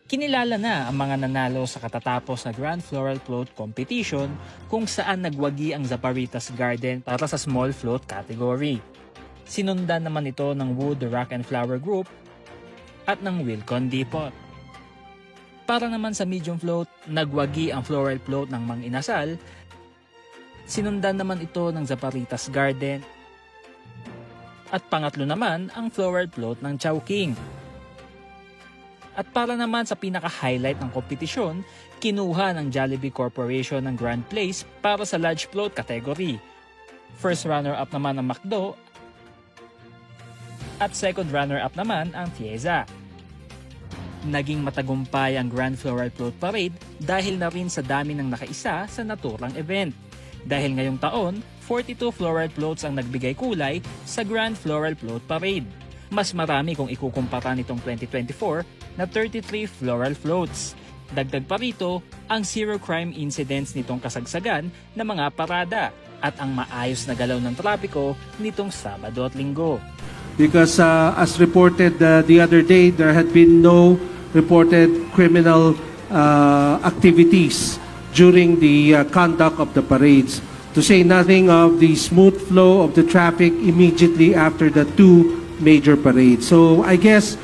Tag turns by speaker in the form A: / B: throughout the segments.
A: Kinilala na ang mga nanalo sa katatapos na Grand Floral Float Competition kung saan nagwagi ang Zaparitas Garden para sa small float category. Sinundan naman ito ng Wood Rock and Flower Group at ng Wilcon Depot. Para naman sa medium float, nagwagi ang floral float ng Mang Inasal. Sinundan naman ito ng Zaparitas Garden. At pangatlo naman ang floral float ng Chowking. At para naman sa pinaka-highlight ng kompetisyon, kinuha ng Jollibee Corporation ng Grand Place para sa large float category. First runner-up naman ang McDo at second runner-up naman ang Tieza. Naging matagumpay ang Grand Floral Float Parade dahil na rin sa dami ng nakaisa sa naturang event. Dahil ngayong taon, 42 floral floats ang nagbigay kulay sa Grand Floral Float Parade. Mas marami kung ikukumpara nitong 2024 na 33 floral floats. Dagdag pa rito ang zero crime incidents nitong kasagsagan na mga parada at ang maayos na galaw ng trapiko nitong Sabado at Linggo.
B: Because as reported the other day, there had been no reported criminal activities during the conduct of the parades. To say nothing of the smooth flow of the traffic immediately after the two major parades. So I guess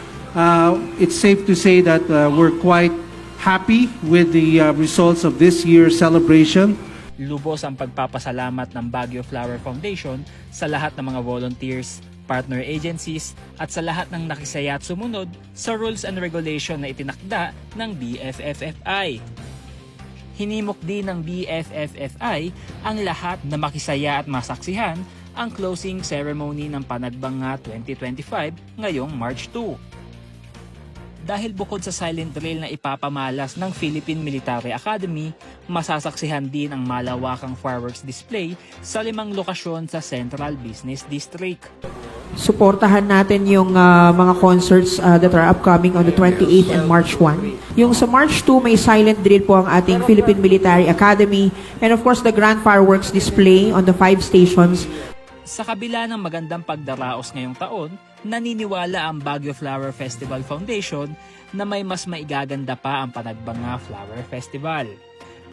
B: it's safe to say that we're quite happy with the results of this year's celebration.
A: Lubos ang pagpapasalamat ng Baguio Flower Foundation sa lahat ng mga volunteers, partner agencies at sa lahat ng nakisaya at sumunod sa rules and regulation na itinakda ng BFFFI. Hinimok din ng BFFFI ang lahat na makisaya at masaksihan ang closing ceremony ng Panagbanga 2025 ngayong March 2. Dahil bukod sa silent drill na ipapamalas ng Philippine Military Academy, masasaksihan din ang malawakang fireworks display sa 5 lokasyon sa Central Business District.
C: Suportahan natin yung mga concerts that are upcoming on the 28th and March 1. Yung sa March 2, may silent drill po ang ating Philippine Military Academy and of course the grand fireworks display on the 5 stations.
A: Sa kabila ng magandang pagdaraos ngayong taon, naniniwala ang Baguio Flower Festival Foundation na may mas maigaganda pa ang Panagbanga Flower Festival.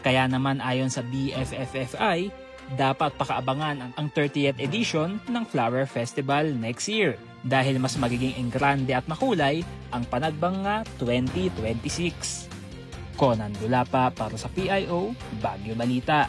A: Kaya naman ayon sa BFFFI, dapat pakaabangan ang 30th edition ng Flower Festival next year dahil mas magiging enggrande at makulay ang Panagbanga 2026. Conan Dulapa para sa PIO, Baguio Balita.